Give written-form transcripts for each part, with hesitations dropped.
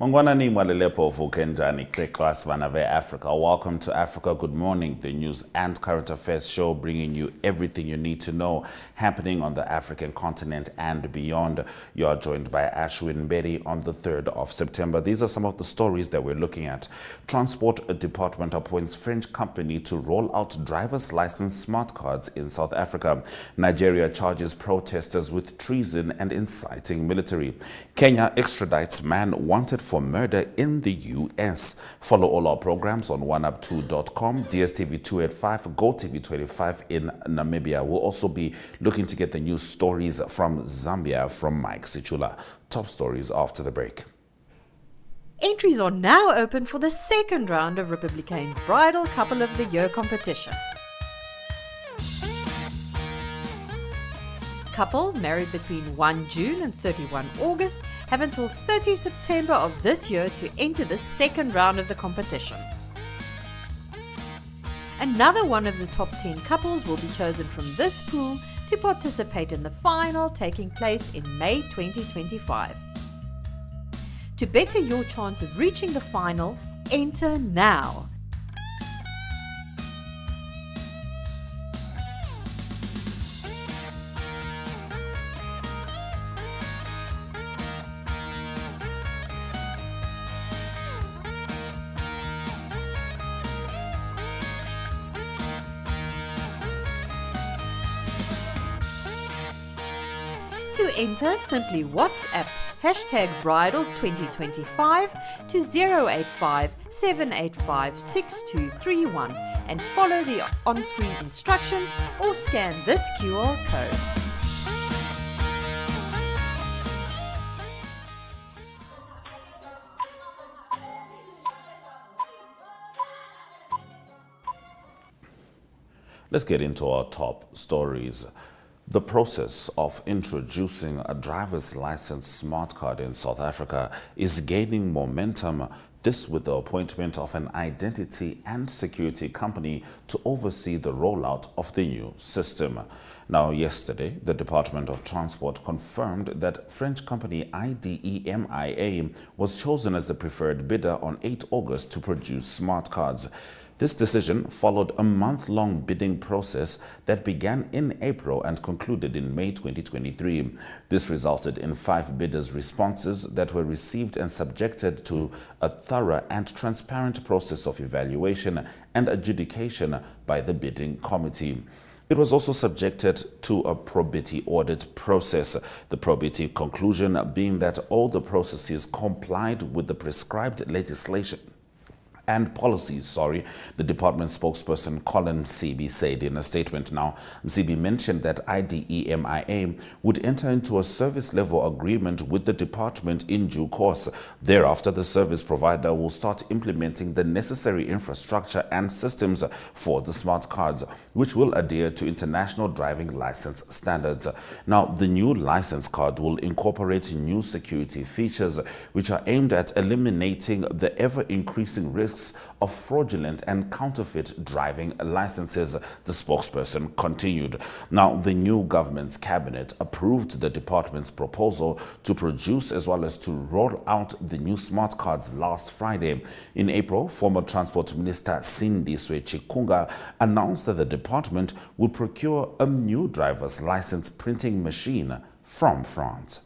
Mongwanani mwalelepo fukenjani kreklas vanave Africa. Welcome to Africa Good Morning, the news and current affairs show bringing you everything you need to know happening on the African continent and beyond. You are joined by Ashwin Bedi on the 3rd of September. These are some of the stories that we're looking at. Transport Department appoints French company to roll out driver's license smart cards in South Africa. Nigeria charges protesters with treason and inciting military. Kenya extradites man wanted for murder in the U.S. Follow all our programs on oneup2.com, DSTV 285, GoTV 25 in Namibia. We'll also be looking to get the news stories from Zambia from Mike Sichula. Top stories after the break. Entries are now open for the second round of Republicane's Bridal Couple of the Year competition. Couples married between 1 June and 31 August have until 30 September of this year to enter the second round of the competition. Another one of the top 10 couples will be chosen from this pool to participate in the final taking place in May 2025. To better your chance of reaching the final, enter now. To enter, simply WhatsApp #bridal2025 to 085 785 6231 and follow the on-screen instructions or scan this QR code. Let's get into our top stories. The process of introducing a driver's license smart card in South Africa is gaining momentum, this with the appointment of an identity and security company to oversee the rollout of the new system. Now, yesterday, the Department of Transport confirmed that French company IDEMIA was chosen as the preferred bidder on 8 August to produce smart cards. This decision followed a month-long bidding process that began in April and concluded in May 2023. This resulted in 5 bidders' responses that were received and subjected to a thorough and transparent process of evaluation and adjudication by the bidding committee. It was also subjected to a probity audit process, the probity conclusion being that all the processes complied with the prescribed legislation and policies, the department spokesperson Colin Msibi said in a statement. Now, Msibi mentioned that IDEMIA would enter into a service level agreement with the department in due course. Thereafter, the service provider will start implementing the necessary infrastructure and systems for the smart cards, which will adhere to international driving license standards. Now, the new license card will incorporate new security features, which are aimed at eliminating the ever-increasing risks of fraudulent and counterfeit driving licenses, the spokesperson continued. Now, the new government's cabinet approved the department's proposal to produce as well as to roll out the new smart cards last Friday. In April, former Transport Minister Sindiswe Chikunga announced that the department would procure a new driver's license printing machine from France.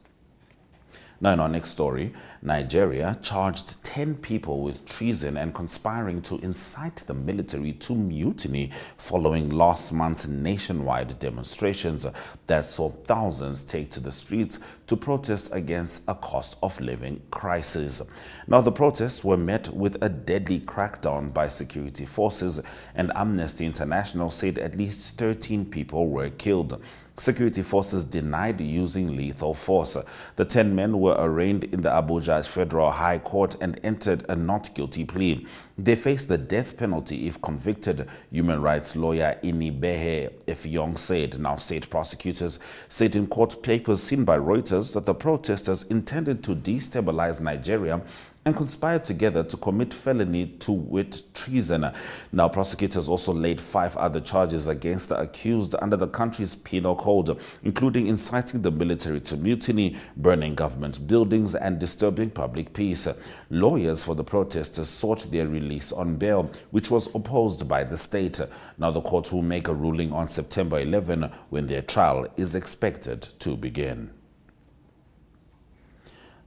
Now, in our next story, Nigeria charged 10 people with treason and conspiring to incite the military to mutiny following last month's nationwide demonstrations that saw thousands take to the streets to protest against a cost of living crisis. Now, the protests were met with a deadly crackdown by security forces, and Amnesty International said at least 13 people were killed. Security forces denied using lethal force. The 10 men were arraigned in the Abuja Federal High Court and entered a not guilty plea. They face the death penalty if convicted, human rights lawyer Inibehe Efyong said. Now, state prosecutors said in court papers seen by Reuters that the protesters intended to destabilize Nigeria and conspired together to commit felony to wit treason. Now, prosecutors also laid 5 other charges against the accused under the country's penal code, including inciting the military to mutiny, burning government buildings, and disturbing public peace. Lawyers for the protesters sought their release on bail, which was opposed by the state. Now, the court will make a ruling on September 11 when their trial is expected to begin.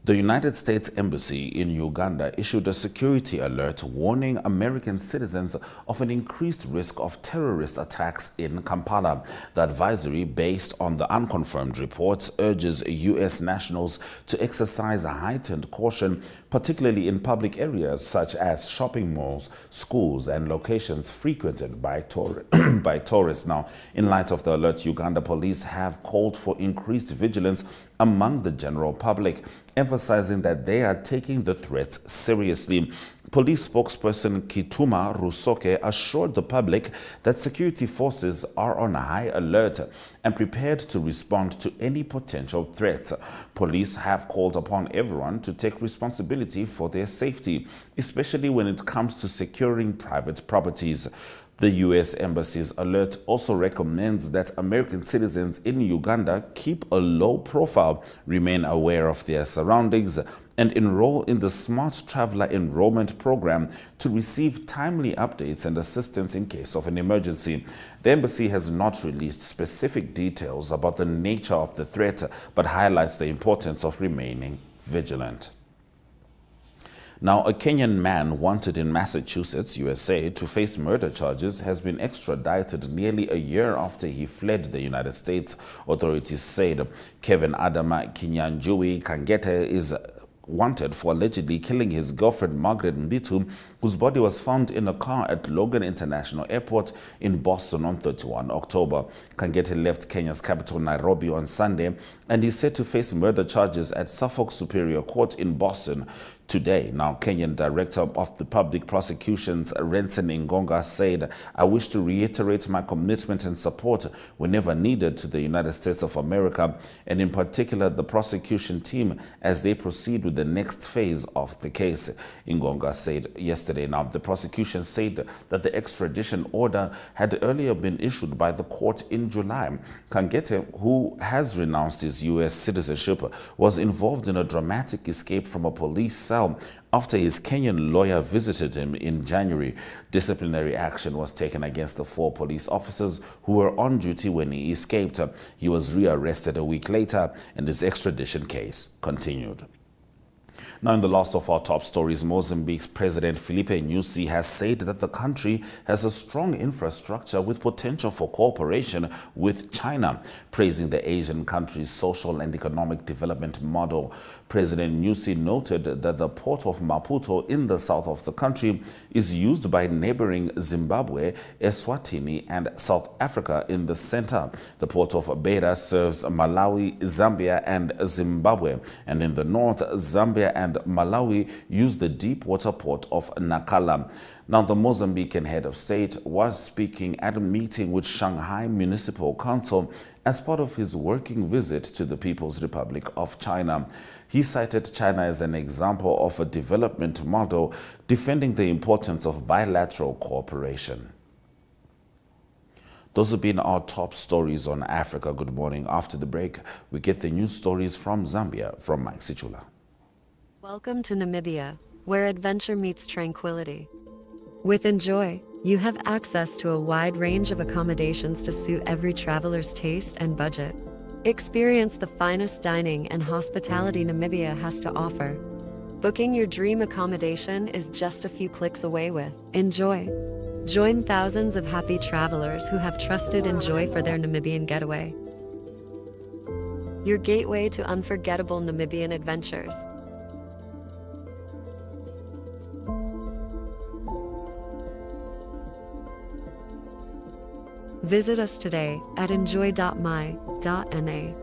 The United States Embassy in Uganda issued a security alert warning American citizens of an increased risk of terrorist attacks in Kampala. The advisory, based on the unconfirmed reports, urges U.S. nationals to exercise a heightened caution, particularly in public areas such as shopping malls, schools, and locations frequented by tourists. Now, in light of the alert, Uganda police have called for increased vigilance among the general public, emphasizing that they are taking the threats seriously. Police spokesperson Kituma Rusoke assured the public that security forces are on high alert and prepared to respond to any potential threats. Police have called upon everyone to take responsibility for their safety, especially when it comes to securing private properties. The U.S. Embassy's alert also recommends that American citizens in Uganda keep a low profile, remain aware of their surroundings, and enroll in the Smart Traveler Enrollment Program to receive timely updates and assistance in case of an emergency. The embassy has not released specific details about the nature of the threat, but highlights the importance of remaining vigilant. Now, a Kenyan man wanted in Massachusetts, USA, to face murder charges has been extradited nearly a year after he fled the United States. Authorities said Kevin Adama Kinyanjui Kangete is wanted for allegedly killing his girlfriend Margaret Mbitu, whose body was found in a car at Logan International Airport in Boston on 31 October. Kangete left Kenya's capital Nairobi on Sunday and is set to face murder charges at Suffolk Superior Court in Boston today. Now, Kenyan Director of the Public Prosecutions, Rensen Ngonga, said, "I wish to reiterate my commitment and support whenever needed to the United States of America, and in particular the prosecution team as they proceed with the next phase of the case," Ngonga said yesterday. Now, the prosecution said that the extradition order had earlier been issued by the court in July. Kangete, who has renounced his U.S. citizenship, was involved in a dramatic escape from a police cell after his Kenyan lawyer visited him in January. Disciplinary action was taken against the 4 police officers who were on duty when he escaped. He was rearrested a week later, and his extradition case continued. Now, in the last of our top stories, Mozambique's President Filipe Nyusi has said that the country has a strong infrastructure with potential for cooperation with China, praising the Asian country's social and economic development model. President Nyusi noted that the port of Maputo in the south of the country is used by neighboring Zimbabwe, Eswatini, and South Africa in the center. The port of Beira serves Malawi, Zambia, and Zimbabwe, and in the north, Zambia and Malawi use the deep water port of Nacala. Now, the Mozambican head of state was speaking at a meeting with Shanghai Municipal Council as part of his working visit to the People's Republic of China. He cited China as an example of a development model, defending the importance of bilateral cooperation. Those have been our top stories on Africa. Good morning. After the break, we get the news stories from Zambia from Mike Sichula. Welcome to Namibia, where adventure meets tranquility. With Enjoy, you have access to a wide range of accommodations to suit every traveler's taste and budget. Experience the finest dining and hospitality Namibia has to offer. Booking your dream accommodation is just a few clicks away with Enjoy. Join thousands of happy travelers who have trusted Enjoy for their Namibian getaway. Your gateway to unforgettable Namibian adventures. Visit us today at enjoy.my.na.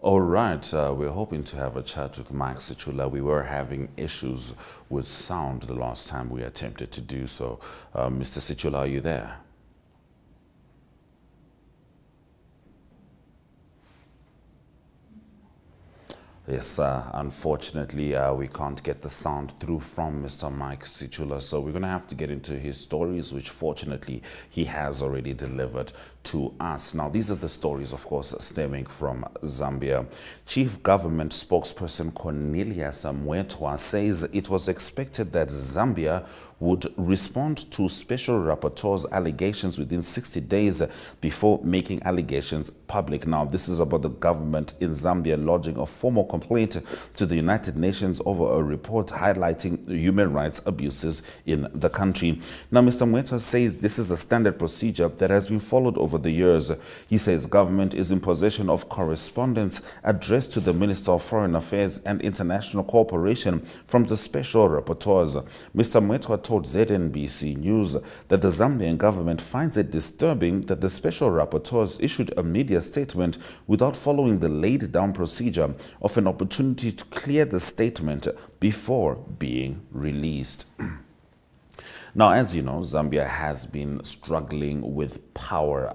All right, we're hoping to have a chat with Mike Sichula. We were having issues with sound the last time we attempted to do so. Mr. Sichula, are you there? Yes, unfortunately, we can't get the sound through from Mr. Mike Sichula, so we're going to have to get into his stories, which fortunately he has already delivered to us. Now, these are the stories, of course, stemming from Zambia. Chief Government spokesperson Cornelius Mwetwa says it was expected that Zambia would respond to Special Rapporteur's allegations within 60 days before making allegations public. Now, this is about the government in Zambia lodging a formal complaint to the United Nations over a report highlighting human rights abuses in the country. Now, Mr. Mwetwa says this is a standard procedure that has been followed over the years. He says government is in possession of correspondence addressed to the Minister of Foreign Affairs and International Cooperation from the Special Rapporteurs. Mr. Mwetwa told ZNBC News that the Zambian government finds it disturbing that the Special Rapporteurs issued a media statement without following the laid-down procedure of an opportunity to clear the statement before being released. Now, as you know, Zambia has been struggling with power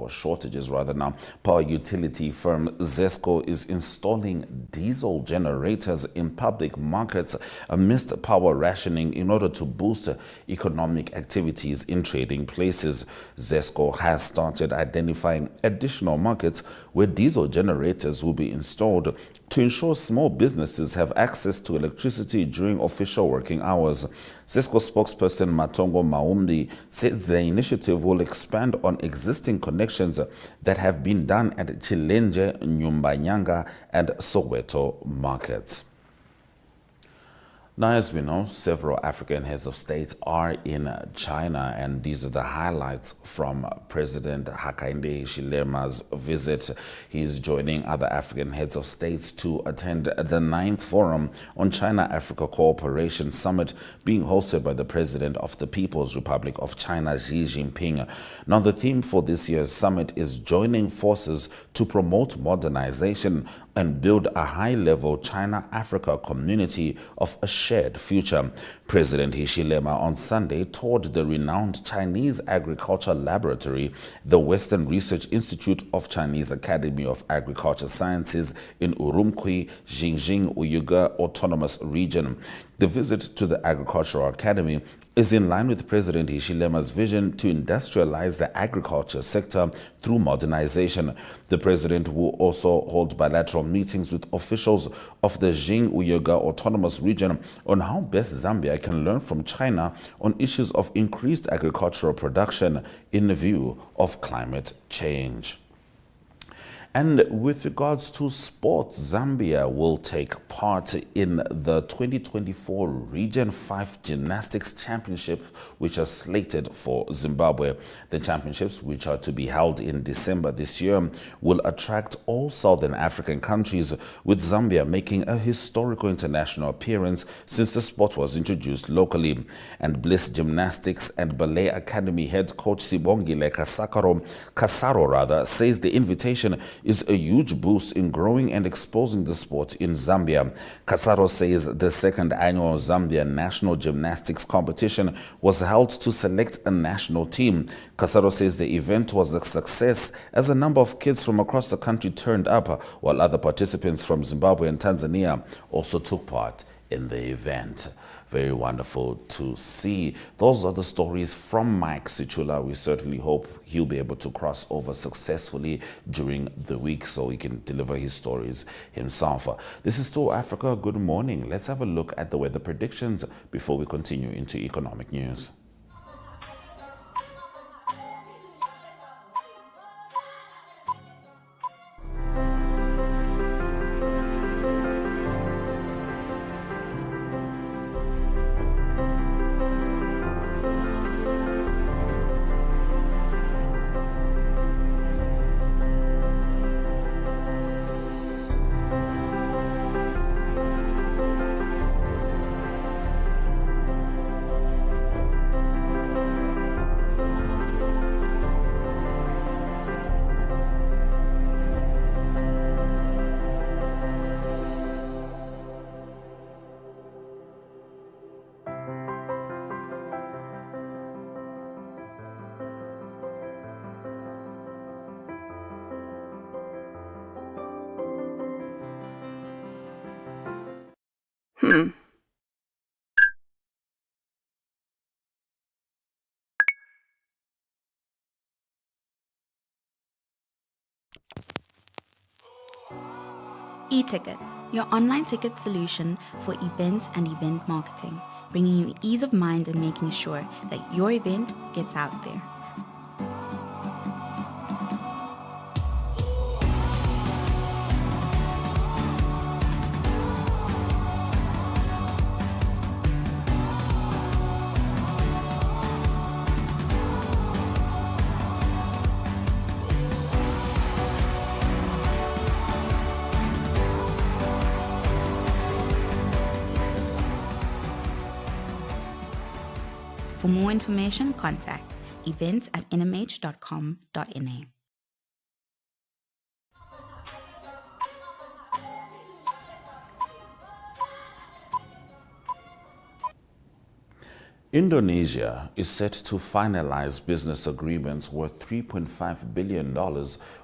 shortages rather. Now, power utility firm ZESCO is installing diesel generators in public markets amidst power rationing in order to boost economic activities in trading places. ZESCO has started identifying additional markets where diesel generators will be installed to ensure small businesses have access to electricity during official working hours. ZESCO spokesperson Matongo Maumbi says the initiative will expand on existing connections that have been done at Chilenje, Nyumbanyanga, and Soweto markets. Now, as we know, several African heads of state are in China, and these are the highlights from President Hakainde Hichilema's visit. He is joining other African heads of states to attend the 9th Forum on China-Africa Cooperation Summit being hosted by the President of the People's Republic of China, Xi Jinping. Now, the theme for this year's summit is joining forces to promote modernization and build a high-level China-Africa community of a shared future. President Hichilema on Sunday toured the renowned Chinese Agriculture Laboratory, the Western Research Institute of Chinese Academy of Agriculture Sciences in Urumqi, Xinjiang Uyghur Autonomous Region. The visit to the Agricultural Academy is in line with President Hichilema's vision to industrialize the agriculture sector through modernization. The president will also hold bilateral meetings with officials of the Xinjiang Uyghur Autonomous Region on how best Zambia can learn from China on issues of increased agricultural production in view of climate change. And with regards to sports, Zambia will take part in the 2024 Region 5 Gymnastics Championship, which are slated for Zimbabwe. The championships, which are to be held in December this year, will attract all Southern African countries, with Zambia making a historical international appearance since the sport was introduced locally. And Bliss Gymnastics and Ballet Academy head coach Sibongile Kasaro says the invitation is a huge boost in growing and exposing the sport in Zambia. Kasaro says the second annual Zambia National Gymnastics Competition was held to select a national team. Kasaro says the event was a success as a number of kids from across the country turned up, while other participants from Zimbabwe and Tanzania also took part in the event. Very wonderful to see. Those are the stories from Mike Sichula. We certainly hope he'll be able to cross over successfully during the week so he can deliver his stories himself. This is Still Africa. Good morning. Let's have a look at the weather predictions before we continue into economic news. E-ticket, your online ticket solution for events and event marketing, bringing you ease of mind and making sure that your event gets out there. For more information, contact events@nmh.com.na. Indonesia is set to finalize business agreements worth $3.5 billion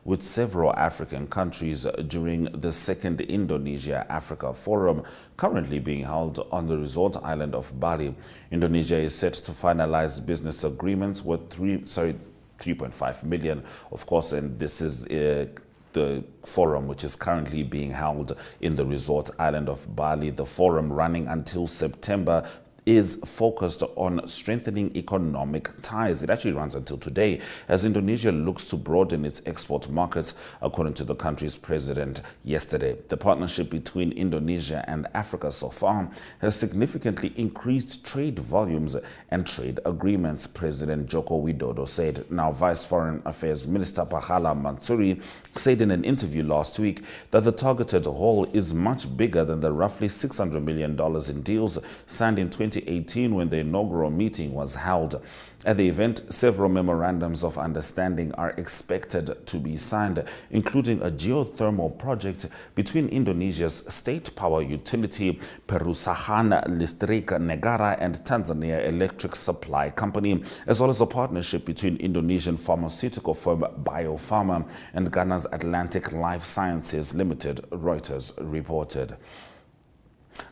with several African countries during the second Indonesia-Africa Forum, currently being held on the resort island of Bali. Indonesia is set to finalize business agreements worth 3.5 million, of course, and this is the forum which is currently being held in the resort island of Bali. The forum, running until September, is focused on strengthening economic ties. It actually runs until today as Indonesia looks to broaden its export markets, according to the country's president yesterday. The partnership between Indonesia and Africa so far has significantly increased trade volumes and trade agreements, President Joko Widodo said. Now, Vice Foreign Affairs Minister Pahala Mansuri said in an interview last week that the targeted haul is much bigger than the roughly $600 million in deals signed in 2018 when the inaugural meeting was held. At the event, several memorandums of understanding are expected to be signed, including a geothermal project between Indonesia's state power utility Perusahaan Listrik Negara and Tanzania Electric Supply Company, as well as a partnership between Indonesian pharmaceutical firm Biopharma and Ghana's Atlantic Life Sciences Limited, Reuters reported.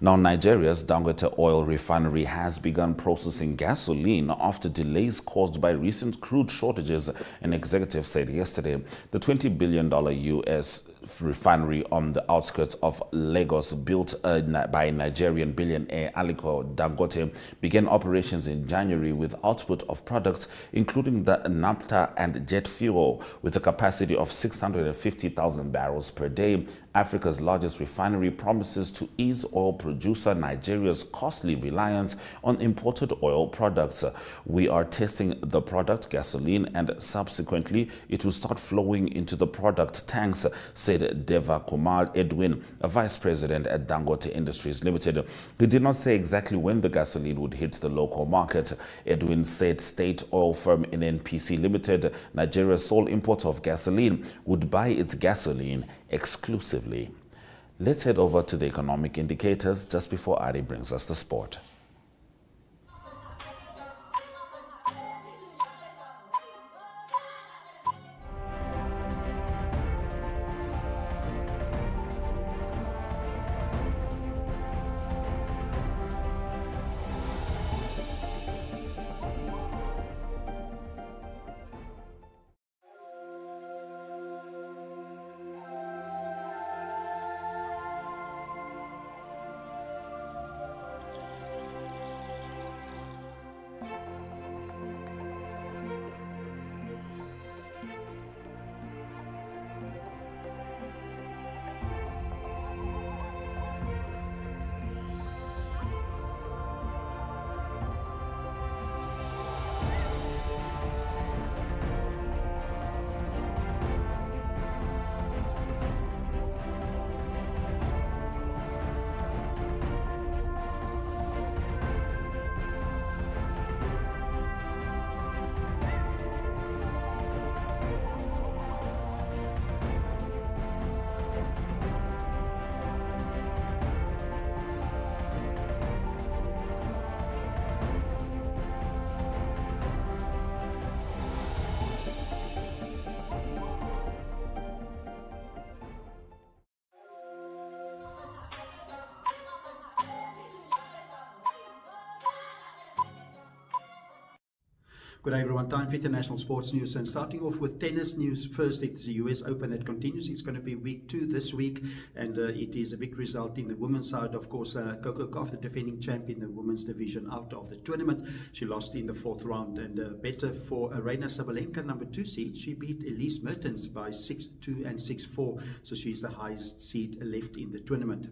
Now, Nigeria's Dangote oil refinery has begun processing gasoline after delays caused by recent crude shortages, an executive said yesterday. The $20 billion U.S. refinery on the outskirts of Lagos, built by Nigerian billionaire Aliko Dangote, began operations in January with output of products including the naphtha and jet fuel, with a capacity of 650,000 barrels per day. Africa's largest refinery promises to ease oil producer Nigeria's costly reliance on imported oil products. We are testing the product, gasoline, and subsequently it will start flowing into the product tanks, said Deva Kumar Edwin, a vice president at Dangote Industries Limited. He did not say exactly when the gasoline would hit the local market. Edwin said state oil firm NNPC Limited, Nigeria's sole importer of gasoline, would buy its gasoline exclusively. Let's head over to the economic indicators just before Ari brings us the sport. Good day everyone, time for international sports news, and starting off with tennis news first. It's the US Open that continues. It's going to be week 2 this week, and it is a big result in the women's side. Of course, Coco Gauff, the defending champion, the women's division, out of the tournament. She lost in the 4th round, and better for Aryna Sabalenka, number 2 seed. She beat Elise Mertens by 6-2 and 6-4, so she's the highest seed left in the tournament.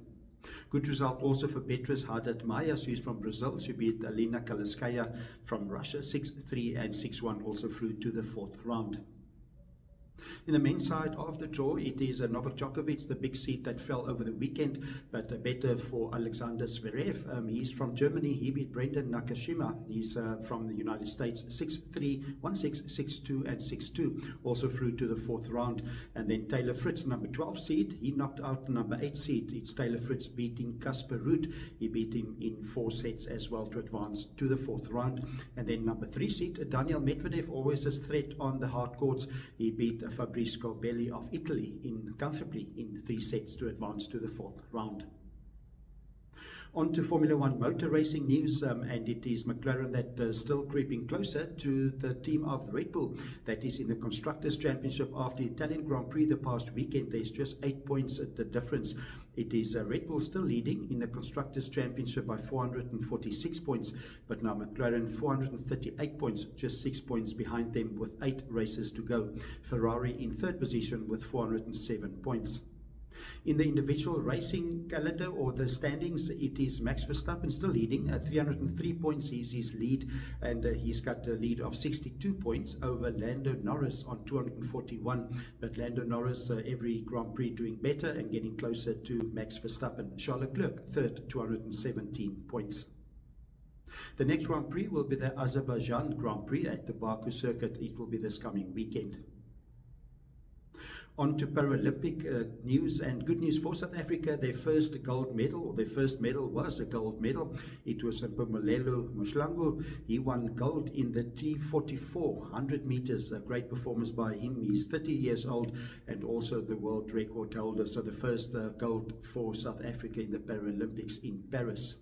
Good result also for Beatriz Haddad Maia. She's from Brazil. She beat Alina Kaliskaya from Russia 6-3 and 6-1, also through to the 4th round. In the men's side of the draw, it is Novak Djokovic, the big seed that fell over the weekend, but better for Alexander Zverev. He's from Germany. He beat Brendan Nakashima. He's from the United States 6-3, 1-6, 6-2 and 6-2, also through to the 4th round. And then Taylor Fritz, number 12 seed, he knocked out the number 8 seed. It's Taylor Fritz beating Casper Ruud. He beat him in 4 sets as well to advance to the 4th round. And then number 3 seed, Daniel Medvedev, always a threat on the hard courts. He beat Fabrice Corbelli of Italy comfortably in 3 sets to advance to the 4th round. On to Formula 1 motor racing news, and it is McLaren that still creeping closer to the team of Red Bull. That is in the Constructors' Championship after the Italian Grand Prix the past weekend. There's just 8 points at the difference. It is Red Bull still leading in the Constructors' Championship by 446 points, but now McLaren 438 points, just 6 points behind them with 8 races to go. Ferrari in 3rd position with 407 points. In the individual racing calendar or the standings, it is Max Verstappen still leading at 303 points. He's his lead, and he's got a lead of 62 points over Lando Norris on 241. But Lando Norris every Grand Prix doing better and getting closer to Max Verstappen. Charles Leclerc 3rd, 217 points. The next Grand Prix will be the Azerbaijan Grand Prix at the Baku circuit. It will be this coming weekend. On to Paralympic news, and good news for South Africa. Their first gold medal, or their first medal was a gold medal. It was Mpumelelo Mashlangu. He won gold in the T44 100 meters. A great performance by him. He's 30 years old and also the world record holder. So the first gold for South Africa in the Paralympics in Paris.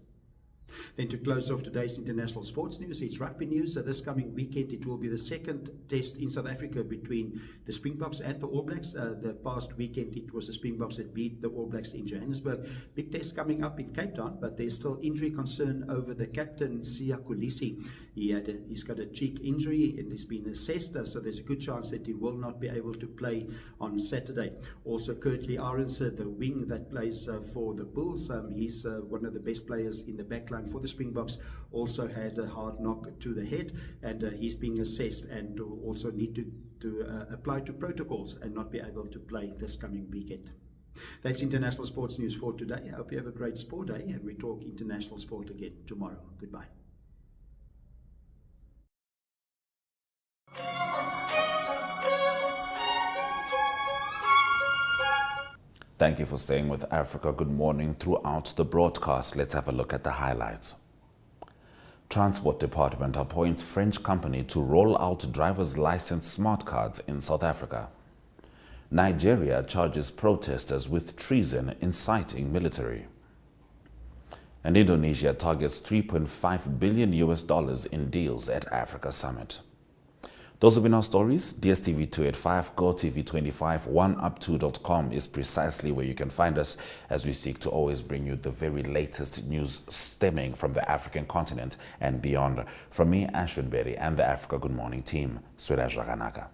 Then to close off today's international sports news, it's rugby news. This coming weekend, it will be the second test in South Africa between the Springboks and the All Blacks. The past weekend, it was the Springboks that beat the All Blacks in Johannesburg. Big test coming up in Cape Town, but there's still injury concern over the captain, Siya Kolisi. He's got a cheek injury and he's been assessed, so there's a good chance that he will not be able to play on Saturday. Also, Kurtley Arends, the wing that plays for the Bulls, he's one of the best players in the backline for the Springboks, also had a hard knock to the head, and he's being assessed and will also need to apply to protocols and not be able to play this coming weekend. That's international sports news for today. I hope you have a great sport day, and we talk international sport again tomorrow. Goodbye. Thank you for staying with Africa Good Morning throughout the broadcast. Let's have a look at the highlights. Transport Department appoints French company to roll out driver's license smart cards in South Africa. Nigeria charges protesters with treason, inciting military. And Indonesia targets $3.5 billion in deals at Africa Summit. Those have been our stories. DSTV 285, GoTV 25, 1up2.com is precisely where you can find us as we seek to always bring you the very latest news stemming from the African continent and beyond. From me, Ashwin Berry, and the Africa Good Morning team, Swela Jaganaka.